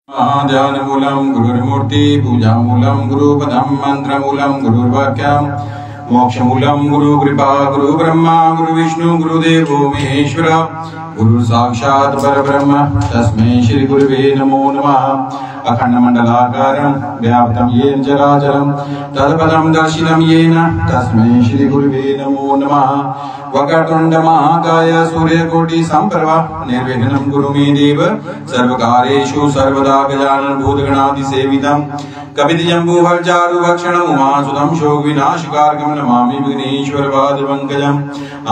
ध्यानमूलं गुरुर्मूर्ति पूजामूलं गुरुपदं मंत्रमूलं गुरुर्वाक्यं मोक्षमूलं गुरुकृपा गुरुब्रह्मा गुरुविष्णु गुरुदेवो महेश्वर गुरु साक्षात् परब्रह्म तस्मै श्री गुरुवे नमो नमः। अखंडमंडलाकारं व्याप्तं येन चराचरं तत्पदं दर्शितं येन तस्मै श्री गुरुवे नमो नमः। वक्रतुंड महाकाय सूर्यकोटि संप्रभा निर्विघ्नं कुरु मे देव सर्वकार्येषु सर्वदा गजानन भूतगणाधिसेवितं कपितजम्बूफलचारु भक्षणं उमासुतं शोकविनाशकारकं नमामि विघ्नेश्वर पादपङ्कजम्।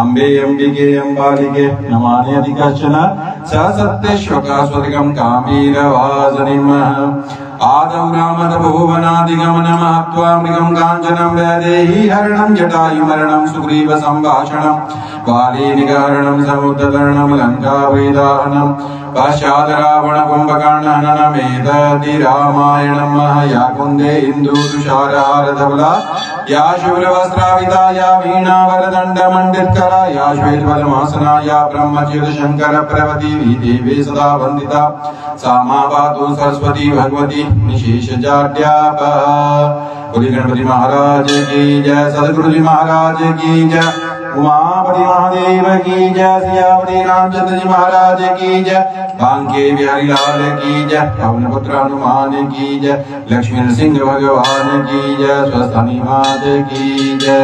अम्बे अम्बिके अम्बालिके नमामि अधिकश्चन ससत्यश्वकास्वतिकं कामीरवासनिम्। आदौ रामतपोवनादिगमन महत्वा मृगं काञ्चनं वैदेही हरणं जटायुमरणं सुग्रीव सम्भाषणं बाली निगहरणं समुद्रतरणं लङ्कावेदाहनं पश्चात् रावण कुम्भकर्ण हननमेतद्धि रामायणं। या कुन्दे इन्दुतुषारहारधवला या शुभ्रवस्त्राविता या वीणावरदण्डमण्डितकरा या श्वेतपद्मासना या ब्रह्मचिरशङ्करप्रभृति देवी सदा वन्दिता सा मा पातु सरस्वती भगवती निशेषजाड्यापः। बोलिए गणपति महाराज की जय, सद्गुरु जी महाराज की जय, उमापति महादेव की जय, सियापति रामचंद्र जी महाराज की जय, बांके बिहारी लाल की जय, पवन पुत्र हनुमान की जय, लक्ष्मी नृसिंह भगवान की जय, स्वस्थानी माता की जय।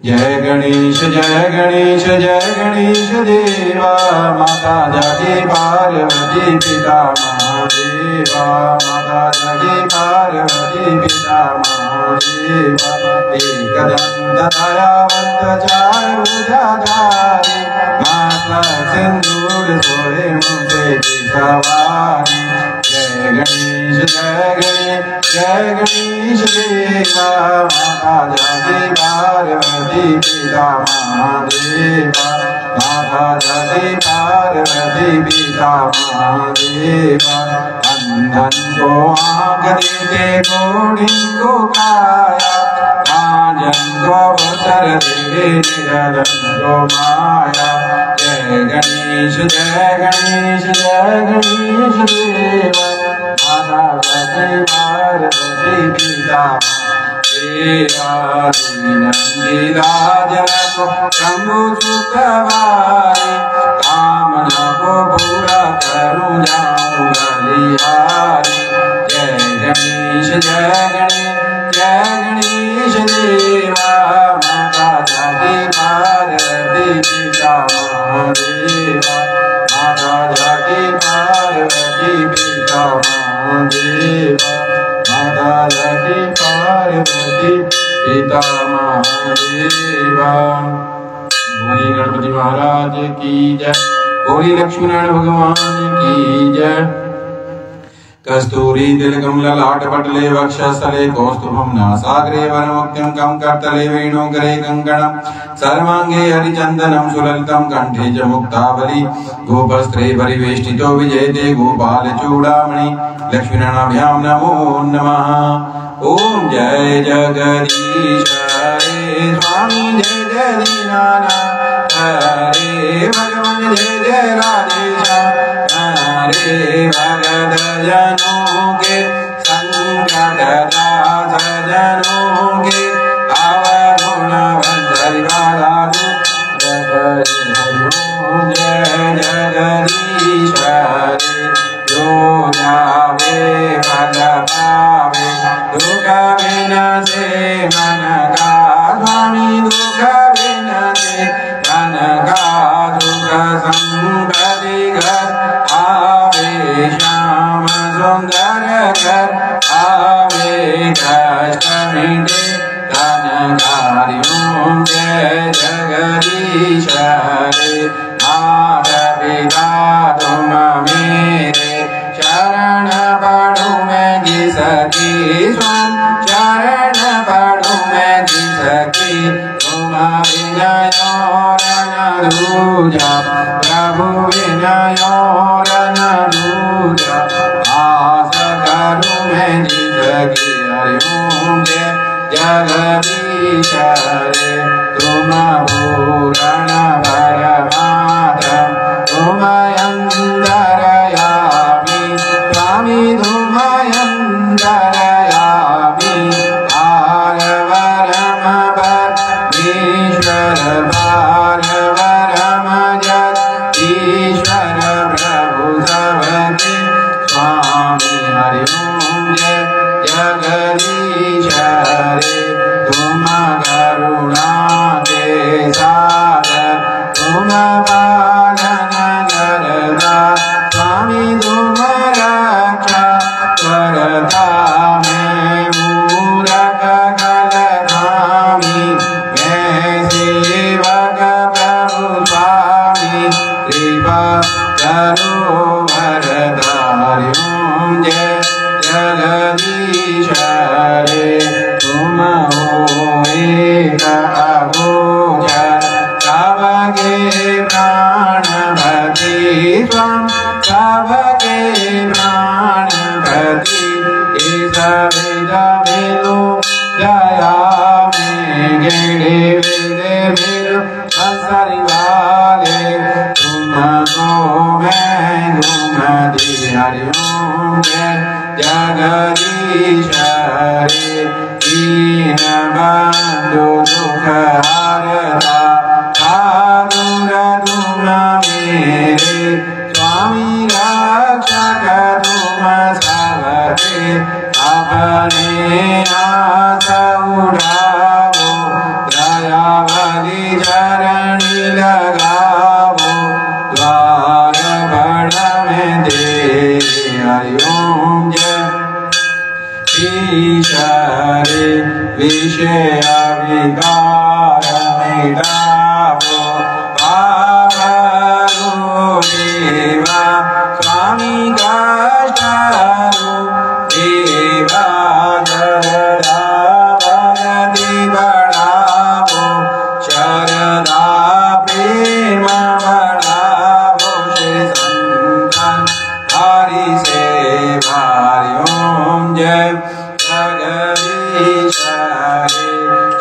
जय गणेश जय गणेश देवा माता जगती पार्वती पिता महादेवा माता जगती पार्वती पिता महादेवा। एकदंत दयावंत चार भुजाधारी माता सिंदूर सोहे मुझे सवारी। जय गणेश देवा माता जगती पार्वती पिता महादेवा माता जगती पार्वती पिता महादेवा। अंधन को आँख देते घोड़ी को काया राजन को अवसर दे निरंजन को माया। जय गणेश देवा माता जगती पार्वती पिता को प्रभु सुखवारी कामना को पूरा करूं जाऊं बलिहारी। जय गणेश देवा माता जगती पार्वती पिता महादेवा माता जगती पार्वती पिता महादेवा माता जगती पार्वती पिता महादेवा। बोली गणपति महाराज की जय, बोली लक्ष्मीनारायण भगवान की जय। कस्तूरी तिलकं ललाट पटले वक्षस्थले कौस्तुभं नासाग्रे वरमुक्तिं कंकटले वेणुकरे कंकणं सर्वांगे हरिचन्दनं सुललितं कंठे च मुक्तावली गोपस्त्रे परिवेष्टितो विजयते गोपालचूडामणि। लक्ष्मीनारायणाभ्यां नमो नमः। ओम जय जगदीश हरे स्वामी जय दीनानाथ हरे भगवान जय राधेश हरे भगत जनों के संकट दास जनों के अवगुण परिवारा जय जगदीश हरे जो जावे फल पावे दुख विनसे मन का स्वामी दुख विनसे मन का दुख संपत्ति घर आवे श्याम सुंदर घर आवे कष्ट मिटे तन कार्यों। जय जगदीश हरे माता पिता तुम मेरे शरण पढ़ूं मैं जिसकी स्वाम शरण पढ़ूं मैं जिसकी तुम विनय और न दूजा प्रभु विनय और न दूजा आस करूं मैं जिसकी। हरिओम जय जगदीश हरे तुम पूर्ण परमात्म तुम अंदर हरि ओम जय जगदीश हरे दीन बंधु दुख हरता आतुर तुम मेरे स्वामी रक्षक तुम सबके अपने हाथ उठाओ दयावली चरणी लगाओ द्वार बड़ में दे हरि ओम जय ईश्वरे विषय विकार मिटाओ बाबा देवा स्वामी कष्टारो देवा जरदा भगति बढ़ाओ शरदा प्रेम बढ़ाओ श्री संतन हरि सेवा हरि ओम जय जगदीश हरे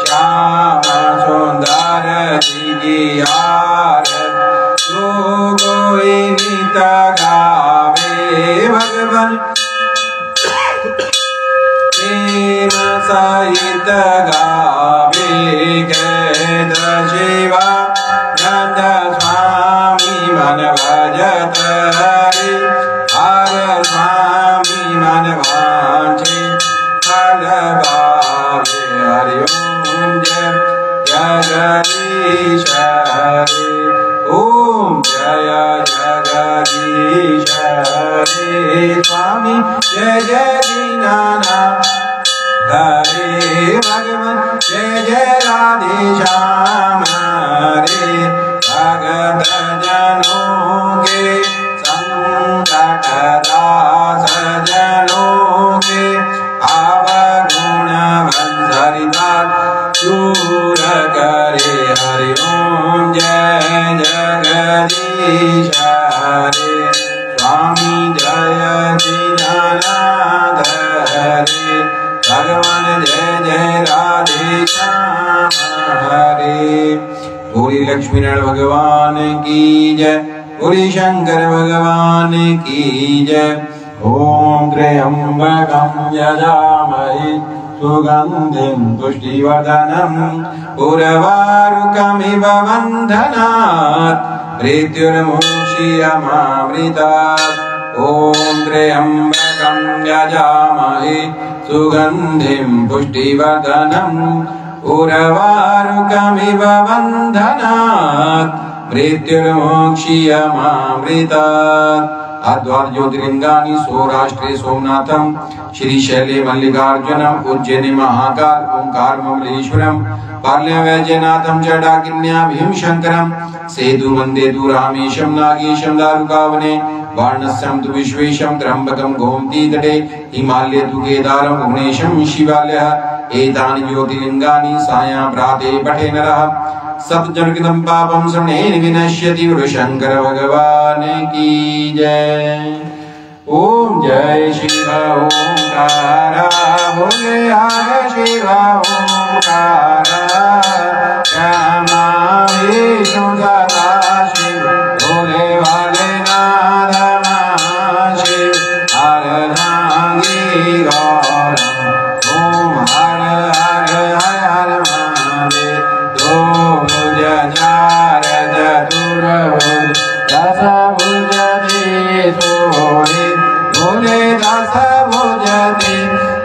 श्याम सुंदर जिगियार जो कोई नित गावे भगवन प्रेम सहित गावे कैद शिवा नंद स्वामी मन भजत हरि हर स्वामी मन वांछे फल पावे हरि ओम जय जगदीश हरे ओम जय जगदीश हरे स्वामी जय जय दीनानाथ हरे भगवान जय जय राधे श्याम हरे भगत जनों के संकट दास जनों के अवगुण बंधरिदास दूर करे हरि ओम जय जगदीश हरे स्वामी जय दीनानाथ हरे भगवान जय जय राधे श्याम हरे पूरी लक्ष्मी नारायण भगवान की जय पूरी शंकर भगवान की जय ओम त्र्यंबकं यजामहे सुगंधिं पुष्टिवर्धनम् उर्वारुकमिव बन्धनात् मृत्युर्मुक्षीयमामृतात् ॐ त्र्यंबकं यजामहे सुगंधिं पुष्टिवर्धनम् उर्वारुकमिव बन्धनात् मृत्युर्मुक्षीयमामृतात् अद्वार ज्योतिर्लिंगानि सौराष्ट्रे सोमनाथम श्रीशैले मल्लिकार्जुनम उज्जैने महाकाल ओंकार ममलेश्वरम पार्ले वैजनाथम जडाकिन्या भीमशंकरम सेतु वंदे रामेशम नागेशम दारुकावने वारणस्यं तु विश्वेशम त्र्यंबकम गोमती तटे हिमालये तु केदारम भुवनेशम शिवालयः एतानि ज्योतिर्लिंगानि सायं प्राते पठे नरः सतजनकृतं पापं शरणेन विनश्यति शंकर भगवान की जय ओम जय शिव ओंकार बोले हर शिव ओंकार क्षमा विष्णु सदा शिव बोले वाले नाथ महाशिव हर नागी गौर ओम हर हर हर हर महादेव दो भुज चार चतुर्भुज दस भुज सोहे भोले दस भुज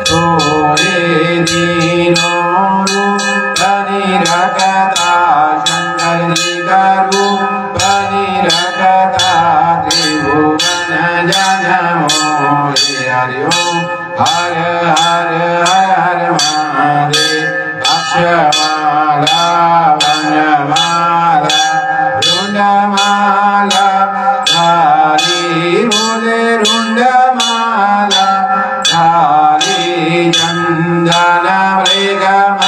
सोहे दीनों रूप निरखता शंकर रूप निरखता त्रिभुवन जन मोहे हरि ओम हर हर हर हर महादेव अक्षमाला वनमाला रुंडमाला धारी बोले रुंडमाला धारी चंदन मृगम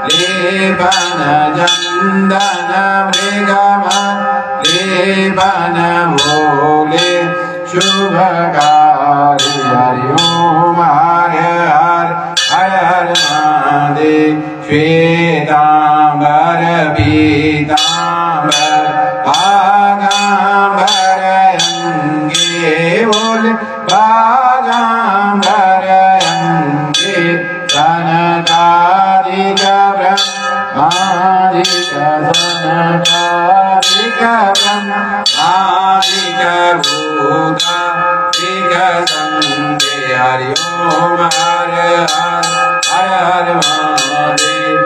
लेपन चंदन मृगम लेपन बोले शुभकारी हरि ओम हर हर हर हर महादेव श्वेतांबर पीतांबर आगांबर अंगे बोले संगे हरि ओम हर हर हर हर महादेव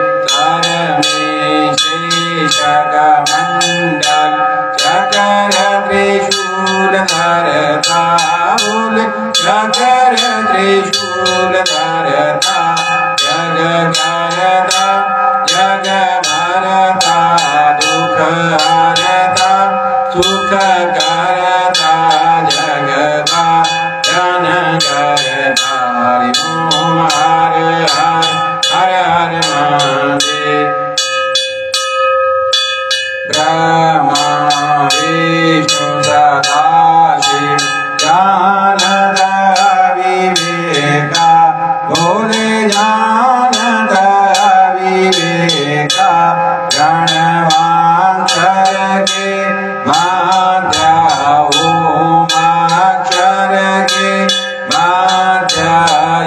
मंडल चकर त्रिशूल धरता बोल चकर त्रिशूल धरता जग करता जग भरता दुख हरता सुख करता जगता जन करता हरि ओम हर हर हर हर महादेव ब्रह्मा विष्णु सदा शिव जानत विवेका भोले जानत विवेका प्रणवांतर के माध्या ओमाक्षर के माध्या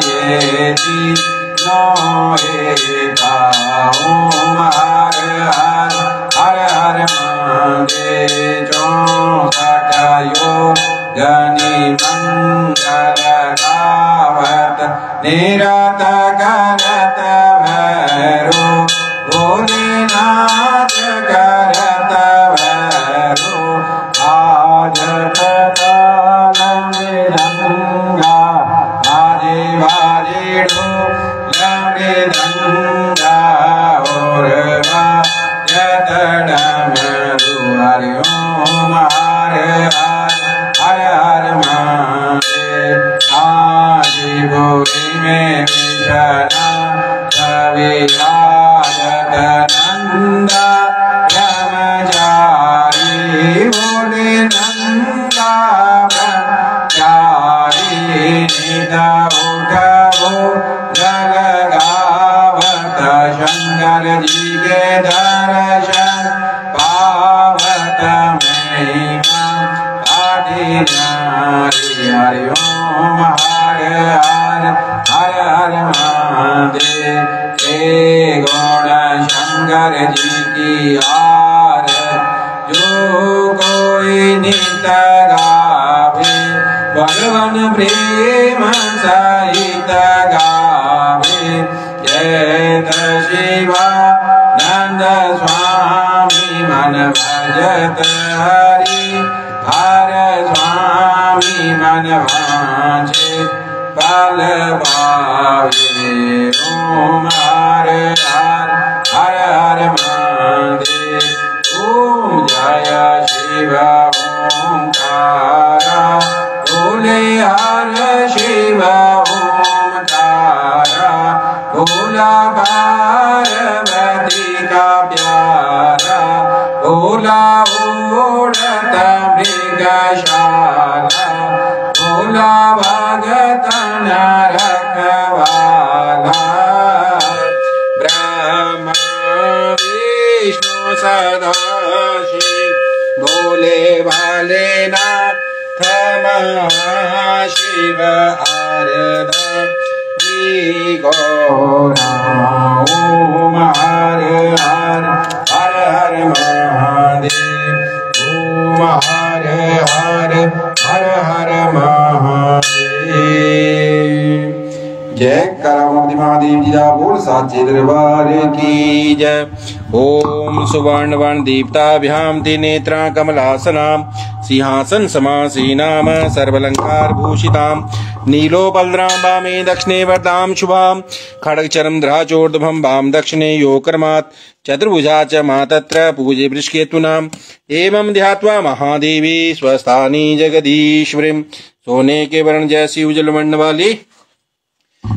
येति नो एका ओम हर हर हर हर महादेव चौसठ योजनि मंगल गावत निरत करत भैरो भोलेनाथ करत भैरो आज ताल मृदंगा बाजे बाजे ढोल मृदंगा और हरि ओम हर हर हर हर महादेव आदि भूमि में विषना कविराजत नंदा ब्रह्मचारी बोले नंदा ब्रह्मचारी नित उठो जग गावत शंकर जी के दर्शन पावत महिमा आदिनारी हरि ओम हर हर हर हर महादेव हे गौण शंकर जी की आर जो कोई नित गावे भगवान प्रेम सहित गावे जय शिवा नंद स्वामी मन भजत हरि हर स्वामी मन भांजे फल पावे ओम हर हर हर हर महादेव ओम जय शिव ओंकारा बोले हर शिव ओंकारा भोला पार्वती का प्यारा भोला उड़त मृगशाला भोला भगत रखवाला ब्रह्मा विष्णु सदा शिव भोले भाले नाथ महाशिव आरदा गौरा ओम हर हर हर हर महादेव ओम हर हर हर हर महादेव जय करामती महादेव जी दा बोल साचे दरबार की जय ओम सुवर्ण वर्ण दीप्ताभ्याम त्रिनेत्रा कमलासनाम सिंहासन समासीनाम सर्वलंकार भूषिताम नीलोपलद्रां वामे दक्षिणे वरदां शुभां खड्गचरं द्राचोर्ध्वं वां दक्षिणे योकर्मात् चतुर्भुजा च मातत्र पूजे वृषकेतूनाम् एवं ध्यात्वा महादेवी स्वस्थानी जगदीश्वरीं सोने के वर्ण जैसी उज्जवल वर्ण वाली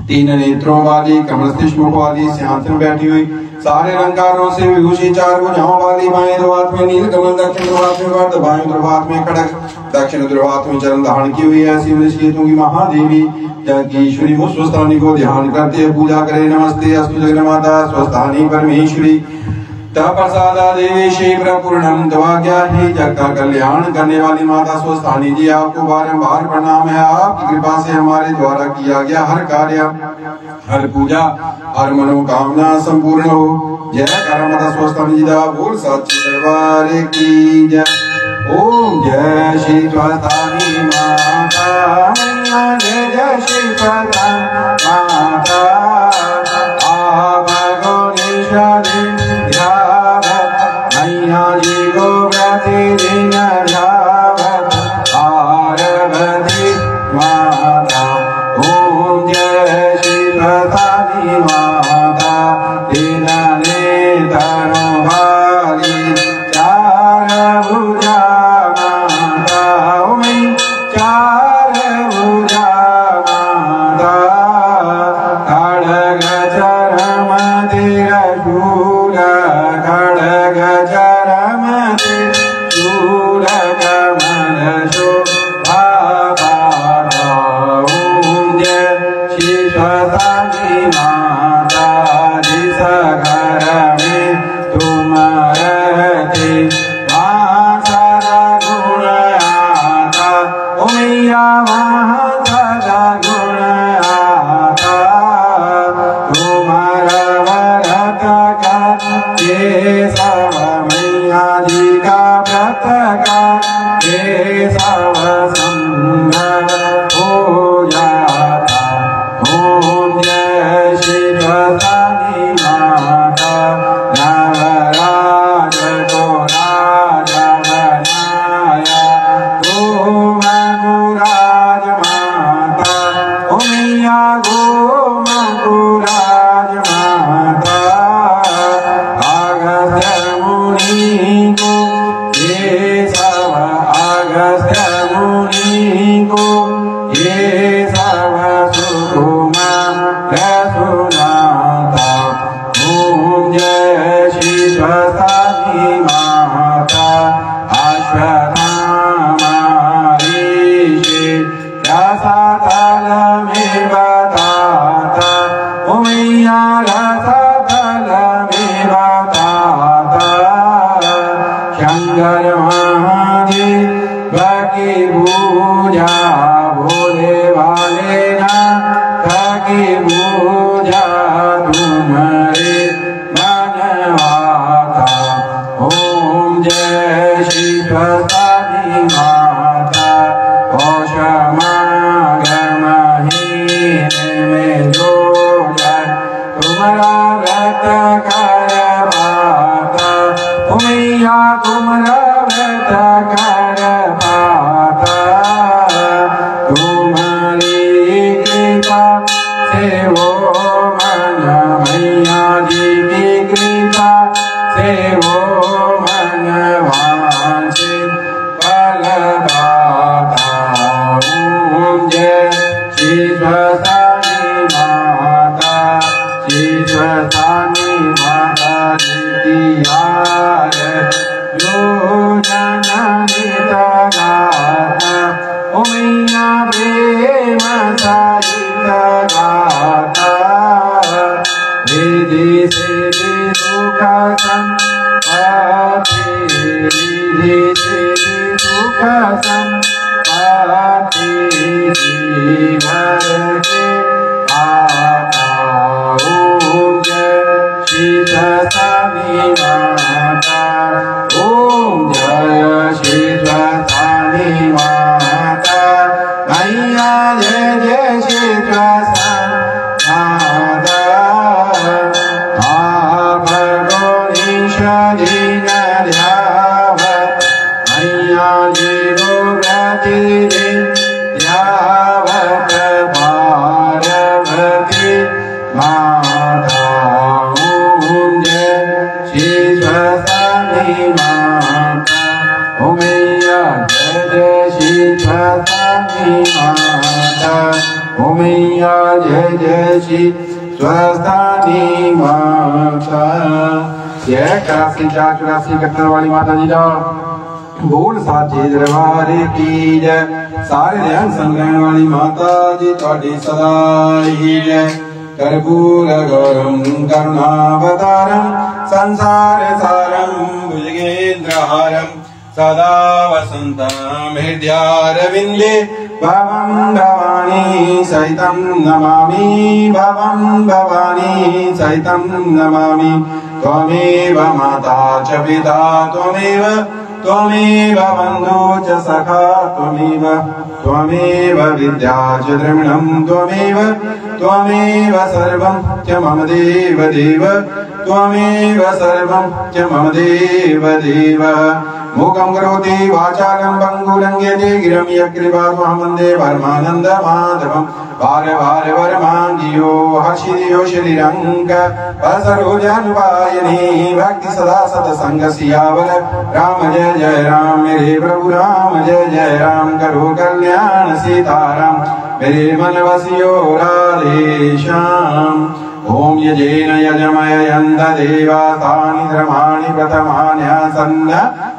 तीन नेत्रों वाली कमल मुख वाली सिंहासन बैठी हुई सारे अलंकारों से विभूषित चार भुजाओं वाली बाएं ध्रुव हाथ में नील कमल दक्षिण ध्रुव हाथ में वर्ध बाएं ध्रुव हाथ में खड्ग दक्षिण ध्रुव हाथ में चरण धारण की हुई ऐसी वृषकेतु की महादेवी जगदीश्वरी उस स्वस्थानी को ध्यान करते पूजा करे। नमस्ते अस्तु जगन्माता स्वस्थानी परमेश्वरी प्रसादा देवी शीघ्र पूर्णम दवाज्ञा ही जग का कल्याण करने वाली माता स्वस्थानी जी आपको बारंबार प्रणाम है। आपकी कृपा से हमारे द्वारा किया गया हर कार्य हर पूजा हर मनोकामना संपूर्ण हो। जय कर माता स्वस्थानी जी दा बोल सच्चे दरबार की जय। ओम जय श्री स्वस्थानी माता गुण आता तुम्हारा व्रत का केशव मैया जी का व्रत का केशव संभव हो जाता। ओम जय शिव शनि माता नवराज को राजा बनाया ओम गुराज माता ओमिया गो गुराज माता अगस्त्य मुनि को ये सब अगस्त्य मुनि को ये सब सुकुमा सुनाता। ओम जय शिव शनि माता अश्वत्थामा ऋषि रसातल में बताता ओमैया रसातल में बताता। शंकर महादेव की पूजा भोले वाले ना की पूजा तुम्हारे मनवाता। ओम जय शिव शनि माता पौष माघ महीने में जो जय तुम्हारा व्रत कर पाता ओमैया तुम्हारा व्रत कर पाता। तुम्हारी कृपा से वो मन मैया जी की कृपा से वो मन वांछित फल पाता। ओम जय शिव शनि माता शिव शनि माता जी की जो जननी गाता ओमैया प्रेम सहित गाता। रिधि सिद्धि सुख संपत्ति रिधि सिद्धि सुख संपत्ति जीवन के आता। ओम जय शिव शनि माता ओम जय शिव शनि माता मैया जय जय शिव शनि माता। आप गौरीशरीन ध्यावत मैया जी को प्रतिदिन ध्यावत पार्वती माता। ओम जय शिव शनि माता ओमैया जय जय शिव शनि माता ओमैया जय जय शिव शनि माता। जय 84 कट्टर वाली माता जी का बोल साचे दरबार की जय। सारे ध्यान संग्रहण वाली माता जी थोड़ी सदा ही जय। कर्पूर गौरम करुणावतारम संसार सारम भुजगेन्द्रहारम सदा वसंतं हृदयारविन्दे भवं भवानी सहितं नमामि भवं भवानी सहितं नमामि। त्वमेव माता च पिता त्वमेव बन्धो च सखा त्वमेव विद्या च द्रविणं त्वमेव सर्वं च मम देव त्वमेव सर्वं च मम देव मूकं करोति वाचालं पङ्गुलङ्घ्यते गिरं यत्कृपात्महं वन्दे परमानन्द माधवं। वार वरमाङ्गियो हर्षिदियो श्रीरङ्ग सरोजानुपायने भक्ति सदा सत्संग सियावर। राम जय जय राम मेरे प्रभु राम जय जय राम करो कल्याण सीताराम मेरे मन वसियो राधे श्याम। ओम यजेन यजमयन्त देवातानि धर्माणि प्रथमान्यासन्न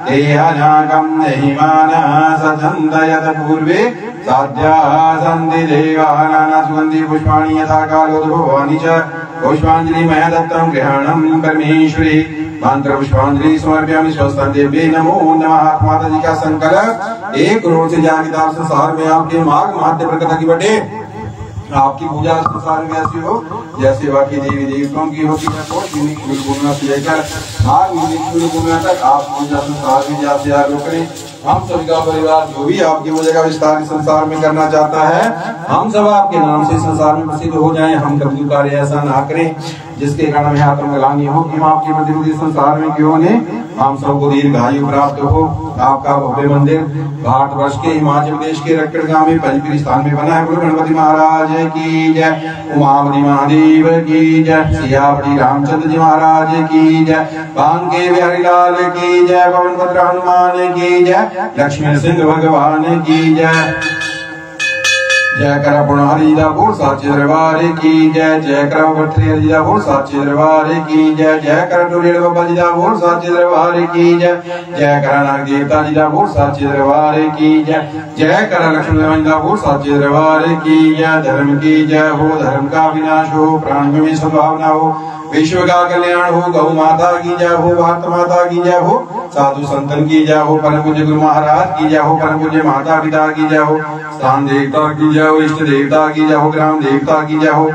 देहनागं देहिमानः सचन्त यत पूर्वे साध्या सन्ति देवानां सुगन्धि पुष्पाणि यथा कालोद्भवानि च पुष्पाञ्जलि मया दत्तं गृहाणं परमेश्वरी मंत्र पुष्पांजलि समर्पयामि। स्वस्तिभ्ये नमो नमः। माता जी का संकल्प 1 करोड़ से ज्यादा किताब संसार में आपके मार्ग माध्य प्रकट की बटे आपकी पूजा संसार में ऐसी हो जैसे बाकी देवी देवताओं की होती है। तो पूर्णिमा से लेकर पूर्णिमा तक आप पूजा संसार में जैसे आरोप करें। हम सभी का परिवार जो भी आपकी पूजा का विस्तार संसार में करना चाहता है, हम सब आपके नाम से संसार में प्रसिद्ध हो जाएं। हम कभी कार्य ऐसा ना करें जिसके कारण हमें आत्मग्लानि हो कि हम आपके प्रतिनिधि संसार में क्यों ने हम सबको दीर्घायु प्राप्त हो। आपका भव्य मंदिर भारतवर्ष के हिमाचल प्रदेश के रक्कड़ गांव में पंचपीर स्थान में बना है। गुरु गणपति महाराज की जय, उमापति महादेव की जय, सियापति रामचंद्र जी महाराज की जय, बांके बिहारी लाल की जय, पवन भद्र हनुमान की जय, लक्ष्मी सिंह भगवान की जय। जय कर पुनहरिदापुर साचे दरबार की जय, जय कर भट्टरिदापुर साचे दरबार की जय, जय कर टोरेड़ बाबा जीदापुर साचे दरबार की जय, जय कर नाग देवता जीदापुर साचे दरबार की जय, जय कर लक्ष्मण जीदापुर साचे दरबार की जय। धर्म की जय हो, धर्म का विनाश हो, प्राण में संभावना हो, विश्व का कल्याण हो, गौ माता की जय हो, भारत माता की जय हो, साधु संतन की जय हो, परम पूज्य गुरु महाराज की जय हो, परम पूज्य माता पिता की जय हो, स्थान देवता की जय हो, इष्ट देवता की जय हो, ग्राम देवता की जय हो,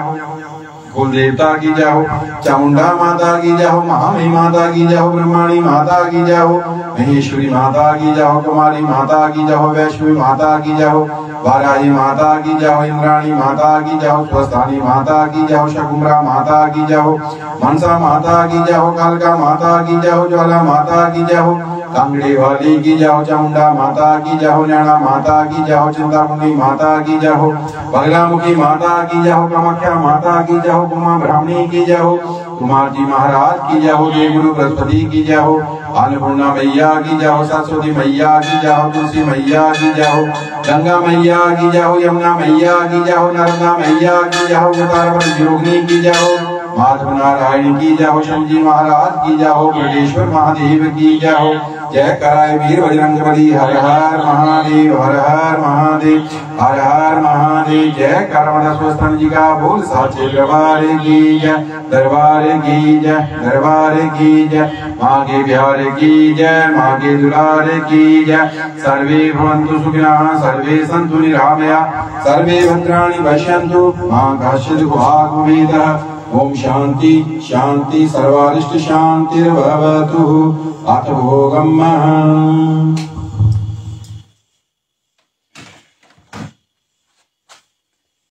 कुल देवता की जय हो, चामुंडा माता की जय हो, महामही माता की जय हो, ब्रह्माणी माता की जय हो, महेश्वरी माता की जय हो, कुमारी माता की जय हो, वैष्णवी माता की जय हो, वाराही माता की जय हो, इंद्राणी माता की जय हो, स्वस्थानी माता की जय हो, शकुम्भरा माता की जय हो, मनसा माता की जय हो, कालका माता की जय हो, ज्वाला माता की जय हो, कांगड़ी वाली की जय हो, चामुंडा माता की जय हो, नैना माता की जय हो, चिंतामुखी माता की जय हो, बगलामुखी माता की जय हो, कामाख्या माता की जय हो, उमा ब्राह्मणी की जय हो, कुमार जी महाराज की जय हो, देवगुरु बृहस्पति की जय हो, अन्नपूर्णा मैया की जय हो, सरस्वती मैया की जय हो, तुलसी मैया की जय हो, गंगा मैया की जय हो, यमुना मैया की जय हो, नर्मदा मैया की जय हो, तारावती योगिनी की जय हो, माधव नारायण की जय हो, शंकर जी महाराज की जय हो, ब्रजेश्वर महादेव की जय हो। जय कराय वीर बजरंगबली, हर हर महादेव, हर हर महादेव, हर हर महादेव। जय करवण स्वस्थान जी का बोल साचे दरबार की जय, दरबार की जय, दरबार की जय, माँ के प्यार की जय, माँ के दुलार की जय। सर्वे भवन्तु सुखिनः, सर्वे सन्तु निरामया, सर्वे भद्राणि पश्यन्तु मां कश्चित् दुःखभाग्भवेत्। ओम शांति शांति सर्वारिष्ट शांतिर्भवतु। अथ भोगम्